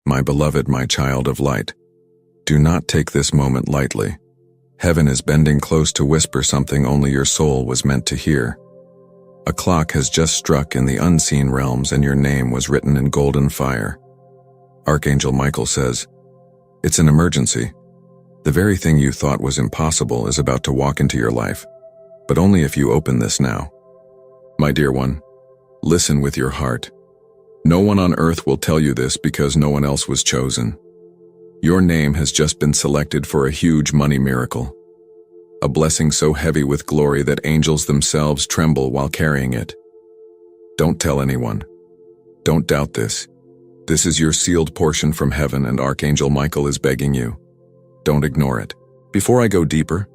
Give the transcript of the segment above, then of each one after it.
My beloved, my child of light, do not take this moment lightly. Heaven is bending close to whisper something only your soul was meant to hear. A clock has just struck in the unseen realms and your name was written in golden fire. Archangel Michael says, "It's an emergency. The very thing you thought was impossible is about to walk into your life, but only if you open this now." My dear one, listen with your heart. No one on earth will tell you this because no one else was chosen. Your name has just been selected for a huge money miracle. A blessing so heavy with glory that angels themselves tremble while carrying it. Don't tell anyone. Don't doubt this. This is your sealed portion from heaven and Archangel Michael is begging you. Don't ignore it. Before I go deeper,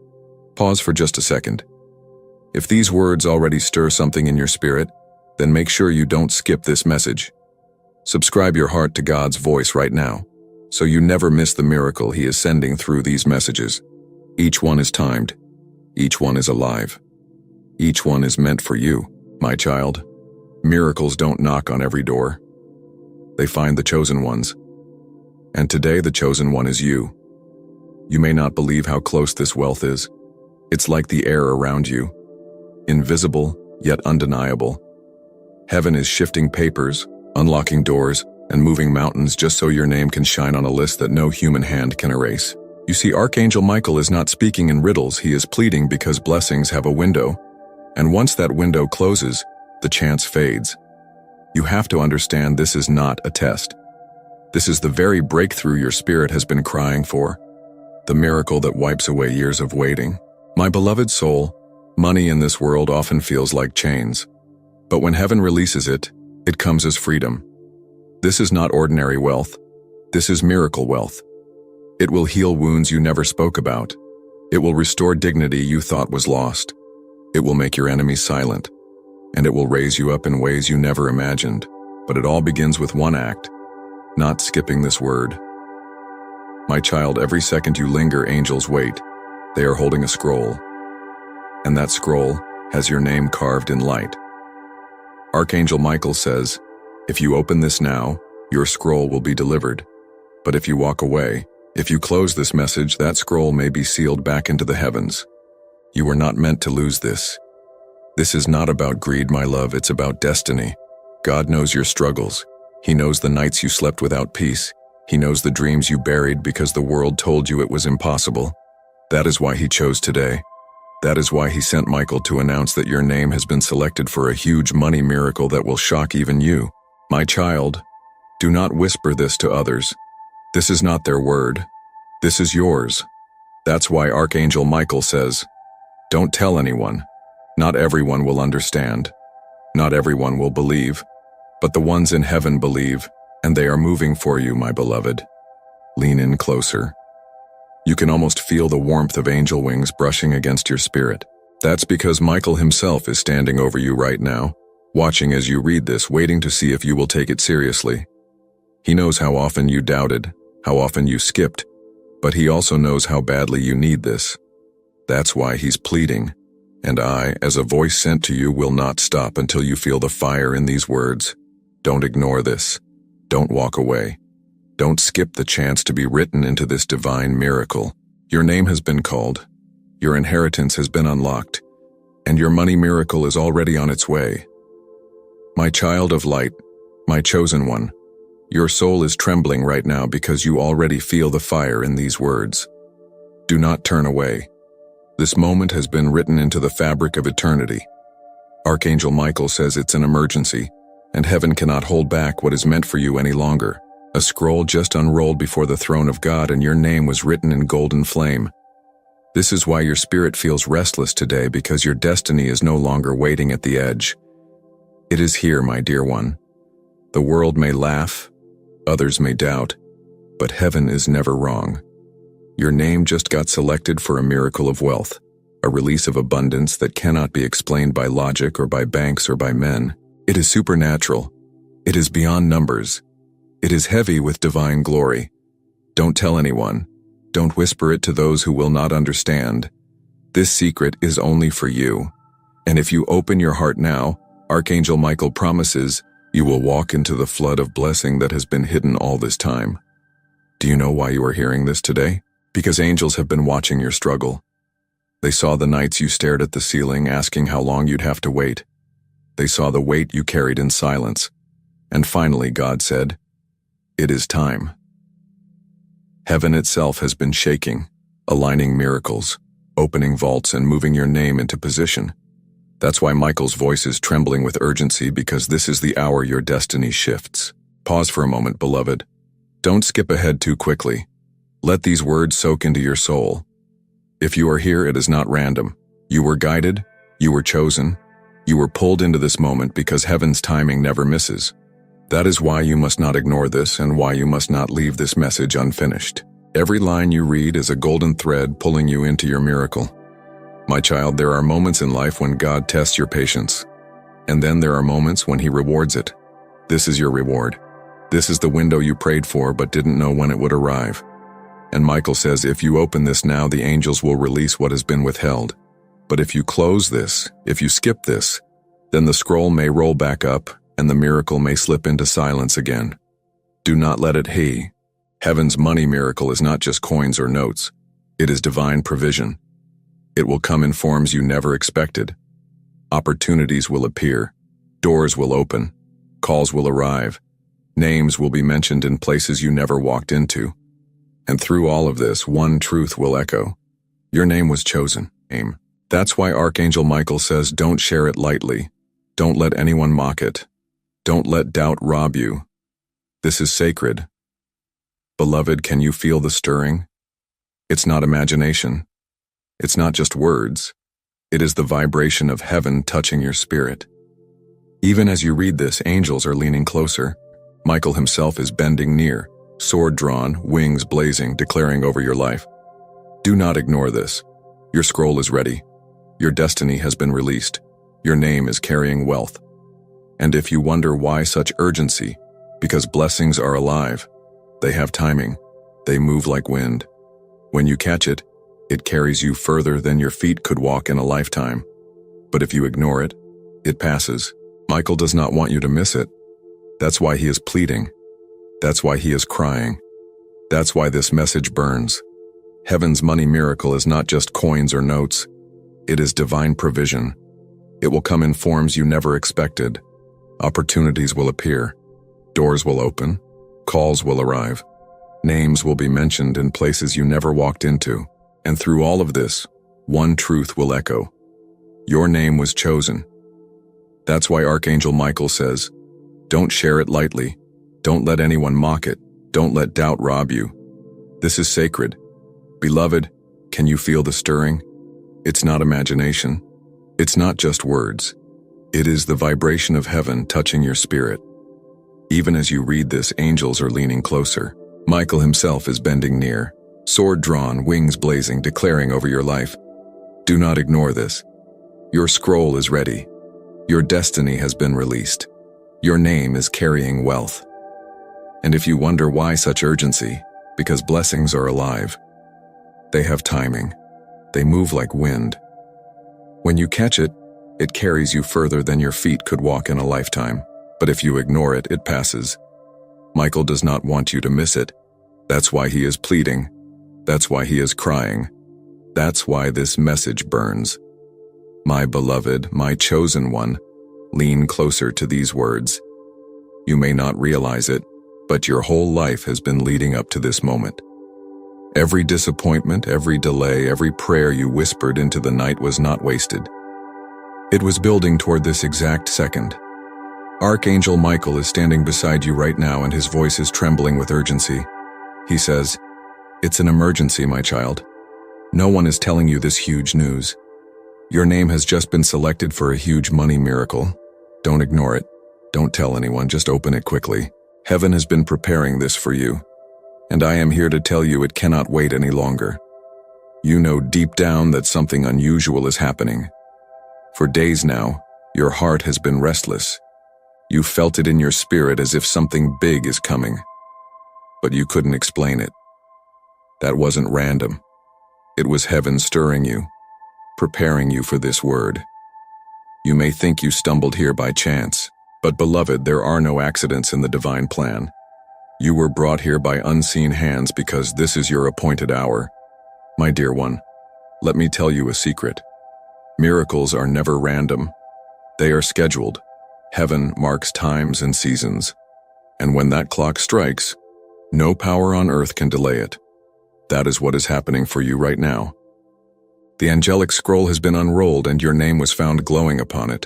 pause for just a second. If these words already stir something in your spirit, then make sure you don't skip this message. Subscribe your heart to God's voice right now, so you never miss the miracle He is sending through these messages. Each one is timed. Each one is alive. Each one is meant for you, my child. Miracles don't knock on every door. They find the chosen ones. And today the chosen one is you. You may not believe how close this wealth is. It's like the air around you. Invisible, yet undeniable. Heaven is shifting papers, unlocking doors, and moving mountains just so your name can shine on a list that no human hand can erase. You see, Archangel Michael is not speaking in riddles, he is pleading because blessings have a window. And once that window closes, the chance fades. You have to understand this is not a test. This is the very breakthrough your spirit has been crying for. The miracle that wipes away years of waiting. My beloved soul, money in this world often feels like chains. But when heaven releases it, it comes as freedom. This is not ordinary wealth. This is miracle wealth. It will heal wounds you never spoke about. It will restore dignity you thought was lost. It will make your enemies silent. And it will raise you up in ways you never imagined. But it all begins with one act, not skipping this word. My child, every second you linger, angels wait. They are holding a scroll. And that scroll has your name carved in light. Archangel Michael says, if you open this now, your scroll will be delivered. But if you walk away, if you close this message, that scroll may be sealed back into the heavens. You were not meant to lose this. This is not about greed, my love, it's about destiny. God knows your struggles. He knows the nights you slept without peace. He knows the dreams you buried because the world told you it was impossible. That is why He chose today. That is why He sent Michael to announce that your name has been selected for a huge money miracle that will shock even you. My child, do not whisper this to others. This is not their word. This is yours. That's why Archangel Michael says, don't tell anyone. Not everyone will understand. Not everyone will believe. But the ones in heaven believe, and they are moving for you, my beloved. Lean in closer. You can almost feel the warmth of angel wings brushing against your spirit. That's because Michael himself is standing over you right now, watching as you read this, waiting to see if you will take it seriously. He knows how often you doubted, how often you skipped, but He also knows how badly you need this. That's why He's pleading, and I, as a voice sent to you, will not stop until you feel the fire in these words. Don't ignore this. Don't walk away. Don't skip the chance to be written into this divine miracle. Your name has been called, your inheritance has been unlocked, and your money miracle is already on its way. My child of light, my chosen one, your soul is trembling right now because you already feel the fire in these words. Do not turn away. This moment has been written into the fabric of eternity. Archangel Michael says it's an emergency, and heaven cannot hold back what is meant for you any longer. A scroll just unrolled before the throne of God and your name was written in golden flame. This is why your spirit feels restless today, because your destiny is no longer waiting at the edge. It is here, my dear one. The world may laugh, others may doubt, but heaven is never wrong. Your name just got selected for a miracle of wealth, a release of abundance that cannot be explained by logic or by banks or by men. It is supernatural. It is beyond numbers. It is heavy with divine glory. Don't tell anyone. Don't whisper it to those who will not understand. This secret is only for you. And if you open your heart now, Archangel Michael promises You will walk into the flood of blessing that has been hidden all this time. Do you know why you are hearing this today? Because angels have been watching your struggle. They saw the nights you stared at the ceiling asking how long you'd have to wait. They saw the weight you carried in silence. And finally God said, "It is time." Heaven itself has been shaking, aligning miracles, opening vaults and moving your name into position. That's why Michael's voice is trembling with urgency, because this is the hour your destiny shifts. Pause for a moment, beloved. Don't skip ahead too quickly. Let these words soak into your soul. If you are here, it is not random. You were guided, you were chosen, you were pulled into this moment because heaven's timing never misses. That is why you must not ignore this and why you must not leave this message unfinished. Every line you read is a golden thread pulling you into your miracle. My child, there are moments in life when God tests your patience. And then there are moments when He rewards it. This is your reward. This is the window you prayed for but didn't know when it would arrive. And Michael says, if you open this now, the angels will release what has been withheld. But if you close this, if you skip this, then the scroll may roll back up and the miracle may slip into silence again. Do not let it be. Heaven's money miracle is not just coins or notes. It is divine provision. It will come in forms you never expected. Opportunities will appear. Doors will open. Calls will arrive. Names will be mentioned in places you never walked into. And through all of this, one truth will echo. Your name was chosen. That's why Archangel Michael says, don't share it lightly. Don't let anyone mock it. Don't let doubt rob you. This is sacred. Beloved, can you feel the stirring? It's not imagination. It's not just words. It is the vibration of heaven touching your spirit. Even as you read this, angels are leaning closer. Michael himself is bending near, sword drawn, wings blazing, declaring over your life. Do not ignore this. Your scroll is ready. Your destiny has been released. Your name is carrying wealth. And if you wonder why such urgency, because blessings are alive. They have timing. They move like wind. When you catch it, it carries you further than your feet could walk in a lifetime. But if you ignore it, it passes. Michael does not want you to miss it. That's why he is pleading. That's why he is crying. That's why this message burns. Heaven's money miracle is not just coins or notes. It is divine provision. It will come in forms you never expected. Opportunities will appear. Doors will open. Calls will arrive. Names will be mentioned in places you never walked into. And through all of this, one truth will echo. Your name was chosen. That's why Archangel Michael says, don't share it lightly. Don't let anyone mock it. Don't let doubt rob you. This is sacred. Beloved, can you feel the stirring? It's not imagination. It's not just words. It is the vibration of heaven touching your spirit. Even as you read this, angels are leaning closer. Michael himself is bending near, sword drawn, wings blazing, declaring over your life. Do not ignore this. Your scroll is ready. Your destiny has been released. Your name is carrying wealth. And if you wonder why such urgency, because blessings are alive. They have timing. They move like wind. When you catch it, it carries you further than your feet could walk in a lifetime. But if you ignore it, it passes. Michael does not want you to miss it. That's why he is pleading. That's why he is crying. That's why this message burns. My beloved, my chosen one, lean closer to these words. You may not realize it, but your whole life has been leading up to this moment. Every disappointment, every delay, every prayer you whispered into the night was not wasted. It was building toward this exact second. Archangel Michael is standing beside you right now and his voice is trembling with urgency. He says, it's an emergency, my child. No one is telling you this huge news. Your name has just been selected for a huge money miracle. Don't ignore it. Don't tell anyone, just open it quickly. Heaven has been preparing this for you. And I am here to tell you it cannot wait any longer. You know deep down that something unusual is happening. For days now, your heart has been restless. You felt it in your spirit as if something big is coming. But you couldn't explain it. That wasn't random. It was heaven stirring you, preparing you for this word. You may think you stumbled here by chance. But beloved, there are no accidents in the divine plan. You were brought here by unseen hands because this is your appointed hour. My dear one, let me tell you a secret. Miracles are never random. They are scheduled. Heaven marks times and seasons. And when that clock strikes, no power on earth can delay it. That is what is happening for you right now. The angelic scroll has been unrolled and your name was found glowing upon it.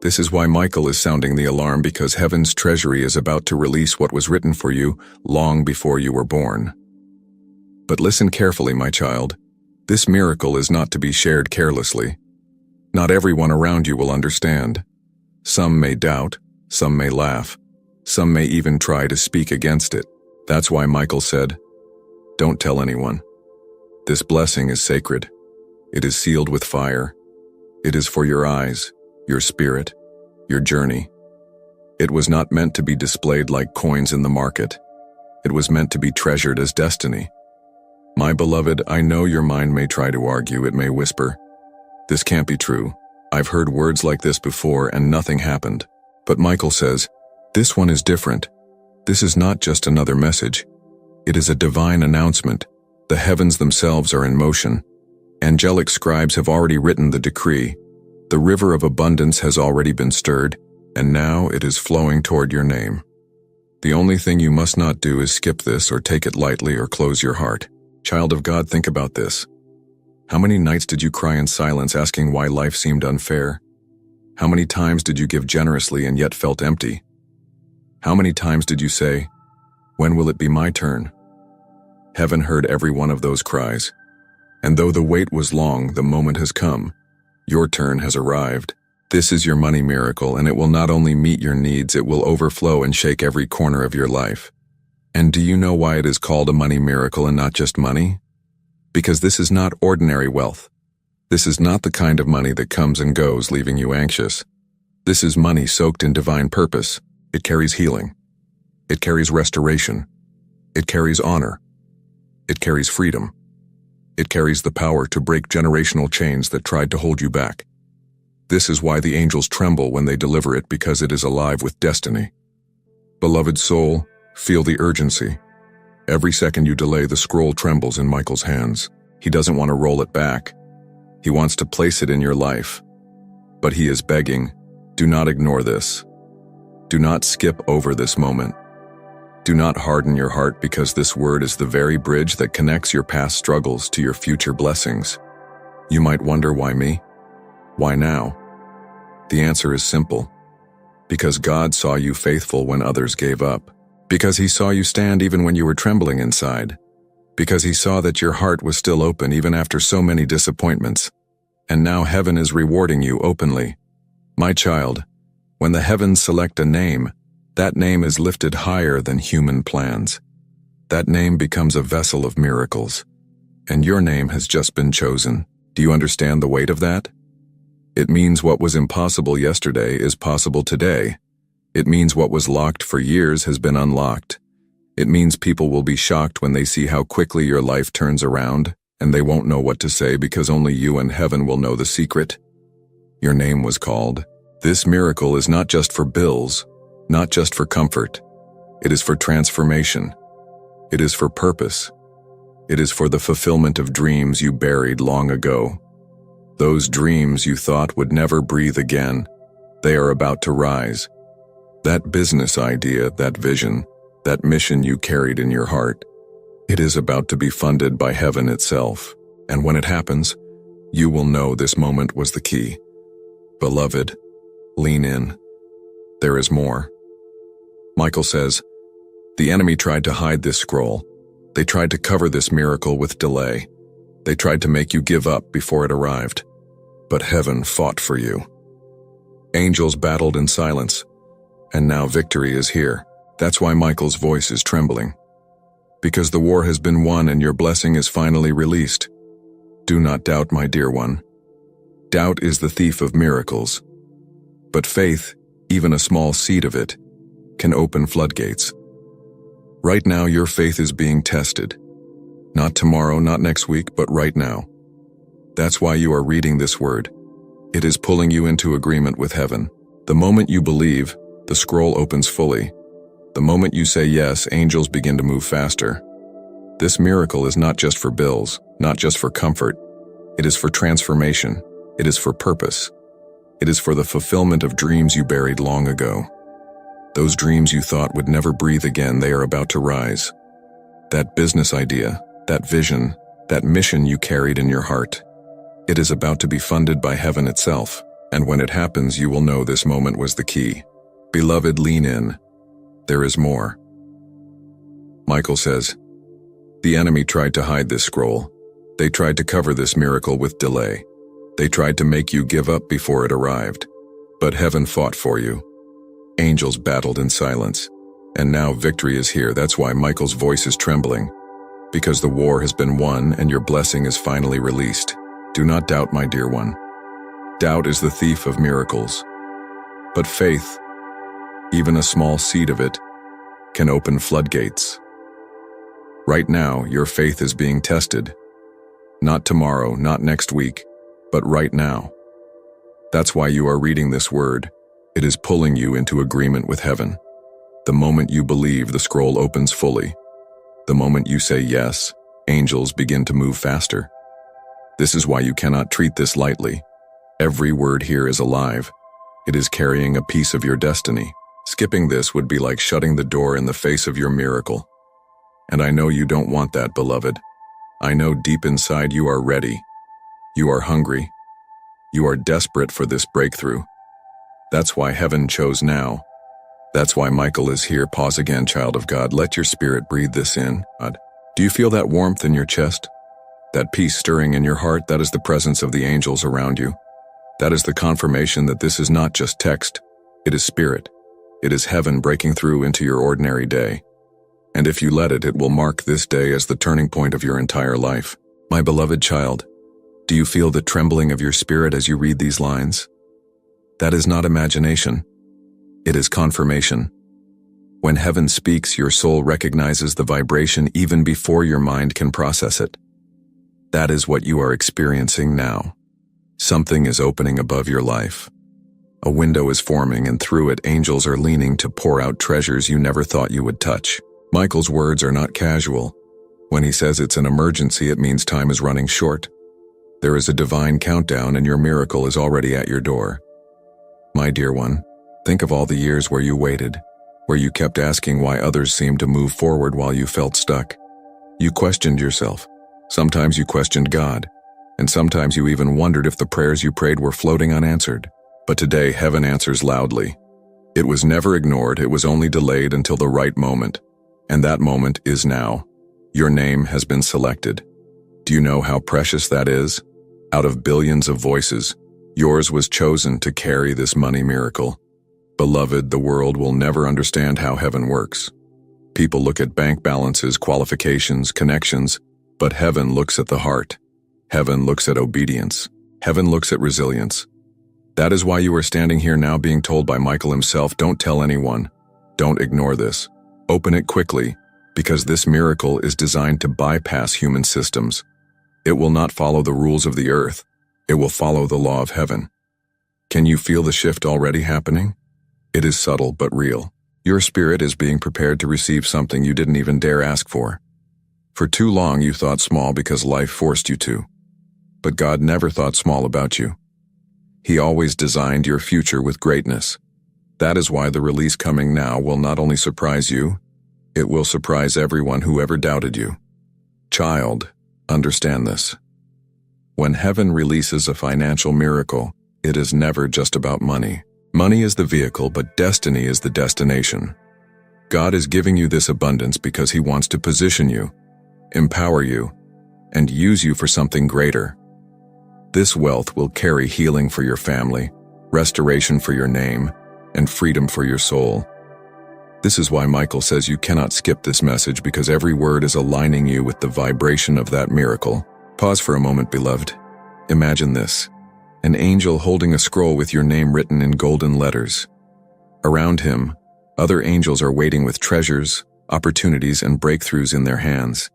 This is why Michael is sounding the alarm, because heaven's treasury is about to release what was written for you long before you were born. But listen carefully, my child. This miracle is not to be shared carelessly. Not everyone around you will understand. Some may doubt, some may laugh, some may even try to speak against it. That's why Michael said, "Don't tell anyone. This blessing is sacred. It is sealed with fire. It is for your eyes, your spirit, your journey. It was not meant to be displayed like coins in the market. It was meant to be treasured as destiny. My beloved, I know your mind may try to argue, it may whisper, 'This can't be true. I've heard words like this before and nothing happened.' But Michael says, this one is different. This is not just another message. It is a divine announcement. The heavens themselves are in motion. Angelic scribes have already written the decree. The river of abundance has already been stirred, and now it is flowing toward your name. The only thing you must not do is skip this or take it lightly or close your heart. Child of God, think about this. How many nights did you cry in silence asking why life seemed unfair? How many times did you give generously and yet felt empty? How many times did you say, "When will it be my turn?" Heaven heard every one of those cries. And though the wait was long, the moment has come. Your turn has arrived. This is your money miracle, and it will not only meet your needs, it will overflow and shake every corner of your life. And do you know why it is called a money miracle and not just money? Because this is not ordinary wealth. This is not the kind of money that comes and goes, leaving you anxious. This is money soaked in divine purpose. It carries healing. It carries restoration. It carries honor. It carries freedom. It carries the power to break generational chains that tried to hold you back. This is why the angels tremble when they deliver it, because it is alive with destiny. Beloved soul, feel the urgency. Every second you delay, the scroll trembles in Michael's hands. He doesn't want to roll it back. He wants to place it in your life. But he is begging, do not ignore this. Do not skip over this moment. Do not harden your heart, because this word is the very bridge that connects your past struggles to your future blessings. You might wonder, why me? Why now? The answer is simple. Because God saw you faithful when others gave up. Because he saw you stand even when you were trembling inside. Because he saw that your heart was still open even after so many disappointments. And now heaven is rewarding you openly. My child, when the heavens select a name, that name is lifted higher than human plans. That name becomes a vessel of miracles. And your name has just been chosen. Do you understand the weight of that? It means what was impossible yesterday is possible today. It means what was locked for years has been unlocked. It means people will be shocked when they see how quickly your life turns around, and they won't know what to say because only you and heaven will know the secret. Your name was called. This miracle is not just for bills, not just for comfort. It is for transformation. It is for purpose. It is for the fulfillment of dreams you buried long ago. Those dreams you thought would never breathe again, they are about to rise. That business idea, that vision, that mission you carried in your heart, it is about to be funded by heaven itself. And when it happens, you will know this moment was the key. Beloved, lean in. There is more. Michael says, the enemy tried to hide this scroll. They tried to cover this miracle with delay. They tried to make you give up before it arrived. But heaven fought for you. Angels battled in silence. And now victory is here. That's why Michael's voice is trembling. Because the war has been won and your blessing is finally released. Do not doubt, my dear one. Doubt is the thief of miracles. But faith, even a small seed of it, can open floodgates. Right now your faith is being tested. Not tomorrow, not next week, but right now. That's why you are reading this word. It is pulling you into agreement with heaven. The moment you believe, The scroll opens fully. The moment you say yes, angels begin to move faster. This miracle is not just for bills, not just for comfort. It is for transformation. It is for purpose. It is for the fulfillment of dreams you buried long ago. Those dreams you thought would never breathe again, they are about to rise. That business idea, that vision, that mission you carried in your heart. It is about to be funded by heaven itself, and when it happens, you will know this moment was the key. Beloved, lean in. There is more. Michael says, the enemy tried to hide this scroll. They tried to cover this miracle with delay. They tried to make you give up before it arrived. But heaven fought for you. Angels battled in silence. And now victory is here. That's why Michael's voice is trembling. Because the war has been won and your blessing is finally released. Do not doubt, my dear one. Doubt is the thief of miracles. But faith, even a small seed of it, can open floodgates. Right now, your faith is being tested. Not tomorrow, not next week, but right now. That's why you are reading this word. It is pulling you into agreement with heaven. The moment you believe, the scroll opens fully. The moment you say yes, angels begin to move faster. This is why you cannot treat this lightly. Every word here is alive. It is carrying a piece of your destiny. Skipping this would be like shutting the door in the face of your miracle. And I know you don't want that, beloved. I know deep inside you are ready. You are hungry. You are desperate for this breakthrough. That's why heaven chose now. That's why Michael is here. Pause again, child of God. Let your spirit breathe this in. Do you feel that warmth in your chest? That peace stirring in your heart? That is the presence of the angels around you. That is the confirmation that this is not just text. It is spirit. It is heaven breaking through into your ordinary day. And if you let it, it will mark this day as the turning point of your entire life. My beloved child, do you feel the trembling of your spirit as you read these lines? That is not imagination. It is confirmation. When heaven speaks, your soul recognizes the vibration even before your mind can process it. That is what you are experiencing now. Something is opening above your life. A window is forming, and through it, angels are leaning to pour out treasures you never thought you would touch. Michael's words are not casual. When he says it's an emergency, it means time is running short. There is a divine countdown, and your miracle is already at your door. My dear one, think of all the years where you waited, where you kept asking why others seemed to move forward while you felt stuck. You questioned yourself. Sometimes you questioned God, and sometimes you even wondered if the prayers you prayed were floating unanswered. But today, heaven answers loudly. It was never ignored, it was only delayed until the right moment. And that moment is now. Your name has been selected. Do you know how precious that is? Out of billions of voices, yours was chosen to carry this money miracle. Beloved, the world will never understand how heaven works. People look at bank balances, qualifications, connections, but heaven looks at the heart. Heaven looks at obedience. Heaven looks at resilience. That is why you are standing here now being told by Michael himself, don't tell anyone. Don't ignore this. Open it quickly, because this miracle is designed to bypass human systems. It will not follow the rules of the earth. It will follow the law of heaven. Can you feel the shift already happening? It is subtle but real. Your spirit is being prepared to receive something you didn't even dare ask for. For too long you thought small because life forced you to. But God never thought small about you. He always designed your future with greatness. That is why the release coming now will not only surprise you, it will surprise everyone who ever doubted you. Child, understand this. When heaven releases a financial miracle, it is never just about money. Money is the vehicle, but destiny is the destination. God is giving you this abundance because He wants to position you, empower you, and use you for something greater. This wealth will carry healing for your family, restoration for your name, and freedom for your soul. This is why Michael says you cannot skip this message, because every word is aligning you with the vibration of that miracle. Pause for a moment, beloved. Imagine this: an angel holding a scroll with your name written in golden letters. Around him, other angels are waiting with treasures, opportunities, and breakthroughs in their hands.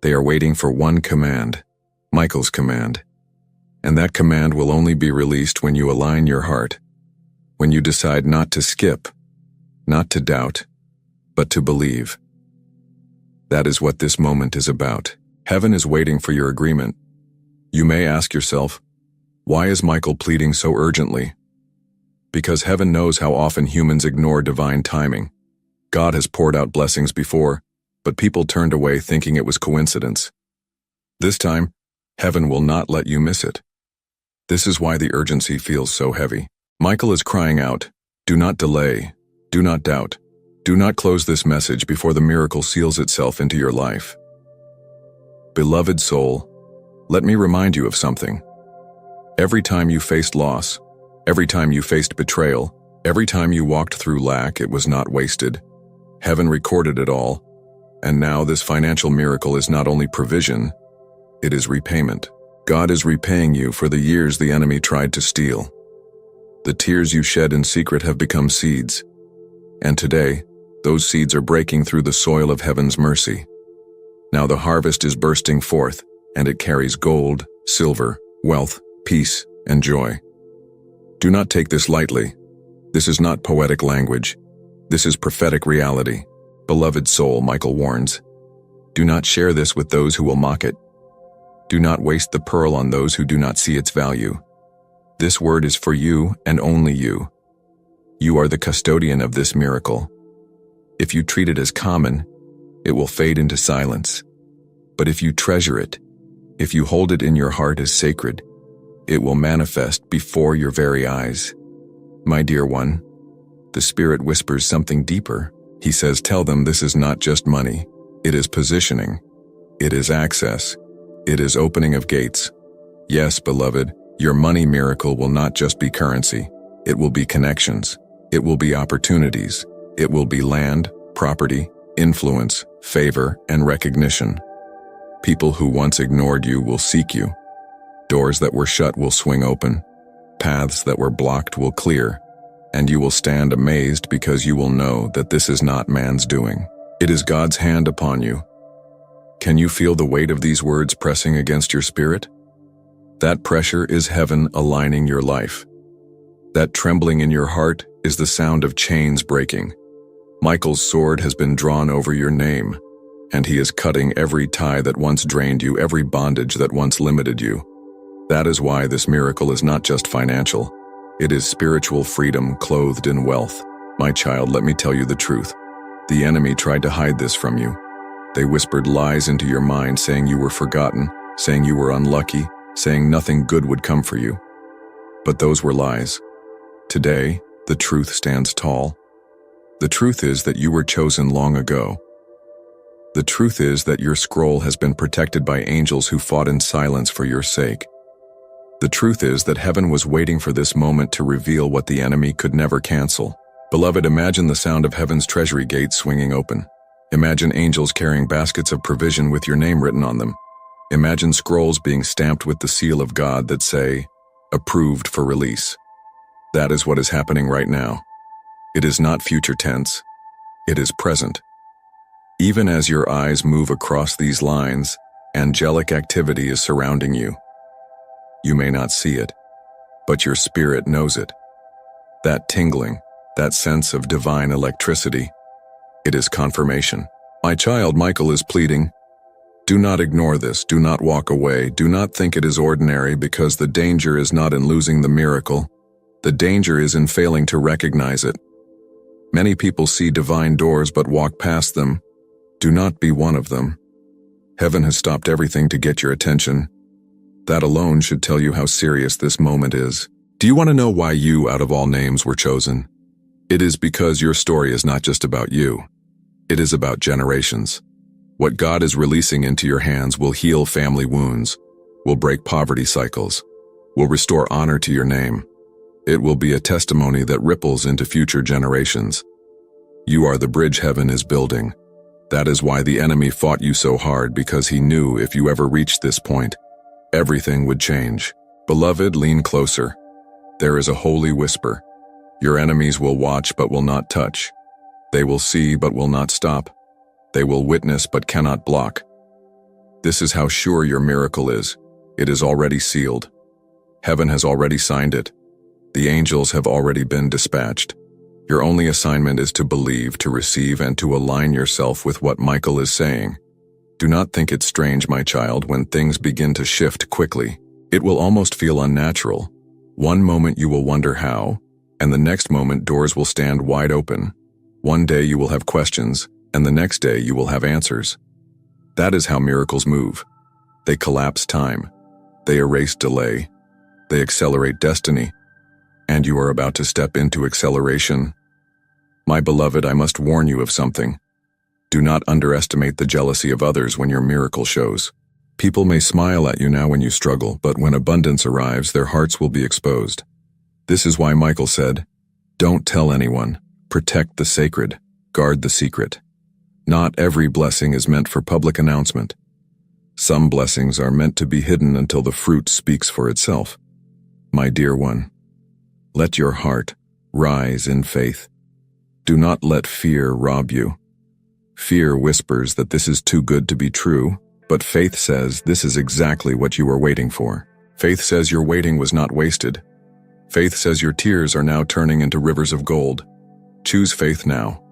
They are waiting for one command, Michael's command. And that command will only be released when you align your heart, when you decide not to skip, not to doubt, but to believe. That is what this moment is about. Heaven is waiting for your agreement. You may ask yourself, why is Michael pleading so urgently? Because heaven knows how often humans ignore divine timing. God has poured out blessings before, but people turned away thinking it was coincidence. This time, heaven will not let you miss it. This is why the urgency feels so heavy. Michael is crying out, do not delay, do not doubt, do not close this message before the miracle seals itself into your life. Beloved soul, let me remind you of something. Every time you faced loss, every time you faced betrayal, every time you walked through lack, it was not wasted. Heaven recorded it all, and now this financial miracle is not only provision, it is repayment. God is repaying you for the years the enemy tried to steal. The tears you shed in secret have become seeds, and today, those seeds are breaking through the soil of heaven's mercy. Now the harvest is bursting forth, and it carries gold, silver, wealth, peace, and joy. Do not take this lightly. This is not poetic language. This is prophetic reality. Beloved soul, Michael warns. Do not share this with those who will mock it. Do not waste the pearl on those who do not see its value. This word is for you and only you. You are the custodian of this miracle. If you treat it as common, it will fade into silence. But if you treasure it, if you hold it in your heart as sacred, it will manifest before your very eyes. My dear one, the Spirit whispers something deeper. He says, tell them this is not just money. It is positioning. It is access. It is opening of gates. Yes, beloved, your money miracle will not just be currency. It will be connections. It will be opportunities. It will be land, property, influence, favor, and recognition. People who once ignored you will seek you. Doors that were shut will swing open. Paths that were blocked will clear. And you will stand amazed because you will know that this is not man's doing. It is God's hand upon you. Can you feel the weight of these words pressing against your spirit? That pressure is heaven aligning your life. That trembling in your heart is the sound of chains breaking. Michael's sword has been drawn over your name, and he is cutting every tie that once drained you, every bondage that once limited you. That is why this miracle is not just financial. It is spiritual freedom clothed in wealth. My child, let me tell you the truth. The enemy tried to hide this from you. They whispered lies into your mind, saying you were forgotten, saying you were unlucky, saying nothing good would come for you. But those were lies. Today, the truth stands tall. The truth is that you were chosen long ago. The truth is that your scroll has been protected by angels who fought in silence for your sake. The truth is that heaven was waiting for this moment to reveal what the enemy could never cancel. Beloved, imagine the sound of heaven's treasury gates swinging open. Imagine angels carrying baskets of provision with your name written on them. Imagine scrolls being stamped with the seal of God that say, approved for release. That is what is happening right now. It is not future tense. It is present. Even as your eyes move across these lines, angelic activity is surrounding you. You may not see it, but your spirit knows it. That tingling, that sense of divine electricity, it is confirmation. My child, Michael is pleading, do not ignore this, do not walk away, do not think it is ordinary, because the danger is not in losing the miracle. The danger is in failing to recognize it. Many people see divine doors but walk past them. Do not be one of them. Heaven has stopped everything to get your attention. That alone should tell you how serious this moment is. Do you want to know why you, out of all names, were chosen? It is because your story is not just about you. It is about generations. What God is releasing into your hands will heal family wounds, will break poverty cycles, will restore honor to your name. It will be a testimony that ripples into future generations. You are the bridge heaven is building. That is why the enemy fought you so hard, because he knew if you ever reached this point, everything would change. Beloved, lean closer. There is a holy whisper. Your enemies will watch but will not touch. They will see but will not stop. They will witness but cannot block. This is how sure your miracle is. It is already sealed. Heaven has already signed it. The angels have already been dispatched. Your only assignment is to believe, to receive, and to align yourself with what Michael is saying. Do not think it strange, my child, when things begin to shift quickly. It will almost feel unnatural. One moment you will wonder how, and the next moment doors will stand wide open. One day you will have questions, and the next day you will have answers. That is how miracles move. They collapse time. They erase delay. They accelerate destiny. And you are about to step into acceleration. My beloved, I must warn you of something. Do not underestimate the jealousy of others when your miracle shows. People may smile at you now when you struggle, but when abundance arrives, their hearts will be exposed. This is why Michael said, "Don't tell anyone. Protect the sacred. Guard the secret." Not every blessing is meant for public announcement. Some blessings are meant to be hidden until the fruit speaks for itself. My dear one, let your heart rise in faith. Do not let fear rob you. Fear whispers that this is too good to be true, but faith says this is exactly what you were waiting for. Faith says your waiting was not wasted. Faith says your tears are now turning into rivers of gold. Choose faith now.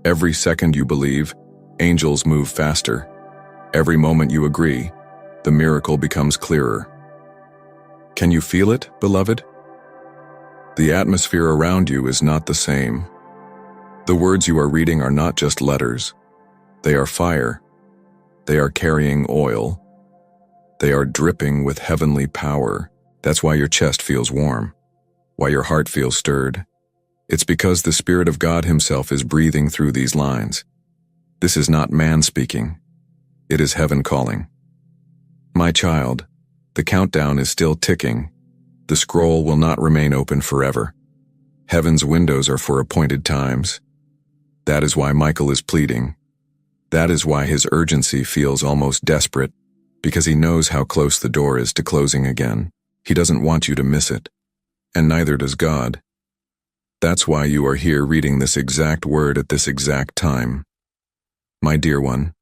Every second you believe, angels move faster. Every moment you agree, the miracle becomes clearer. Can you feel it, beloved? The atmosphere around you is not the same. The words you are reading are not just letters. They are fire. They are carrying oil. They are dripping with heavenly power. That's why your chest feels warm, why your heart feels stirred. It's because the Spirit of God Himself is breathing through these lines. This is not man speaking. It is heaven calling. My child, the countdown is still ticking. The scroll will not remain open forever. Heaven's windows are for appointed times. That is why Michael is pleading. That is why his urgency feels almost desperate, because he knows how close the door is to closing again. He doesn't want you to miss it, and neither does God. That's why you are here reading this exact word at this exact time. My dear one,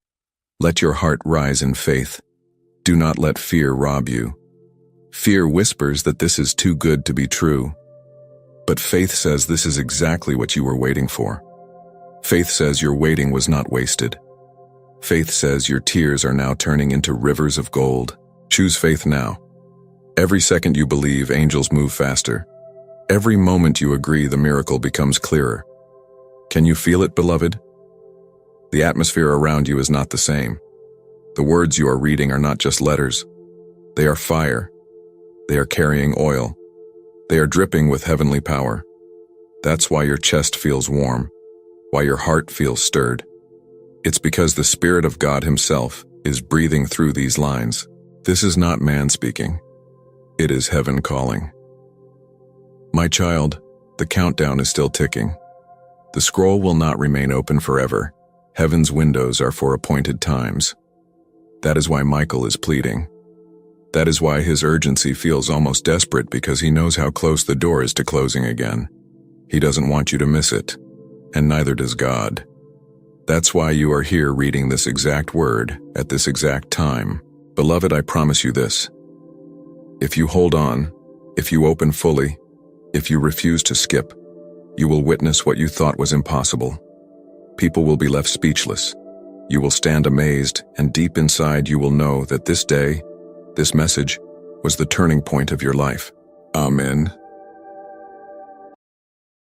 let your heart rise in faith. Do not let fear rob you. Fear whispers that this is too good to be true. But faith says this is exactly what you were waiting for. Faith says your waiting was not wasted. Faith says your tears are now turning into rivers of gold. Choose faith now. Every second you believe, angels move faster. Every moment you agree, the miracle becomes clearer. Can you feel it, beloved? The atmosphere around you is not the same. The words you are reading are not just letters. They are fire. They are carrying oil. They are dripping with heavenly power. That's why your chest feels warm, why your heart feels stirred. It's because the Spirit of God Himself is breathing through these lines. This is not man speaking. It is heaven calling. My child, the countdown is still ticking. The scroll will not remain open forever. Heaven's windows are for appointed times. That is why Michael is pleading. That is why his urgency feels almost desperate, because he knows how close the door is to closing again. He doesn't want you to miss it, and neither does God. That's why you are here reading this exact word at this exact time. Beloved, I promise you this. If you hold on, if you open fully, if you refuse to skip, you will witness what you thought was impossible. People will be left speechless. You will stand amazed, and deep inside you will know that this day, this message, was the turning point of your life. Amen.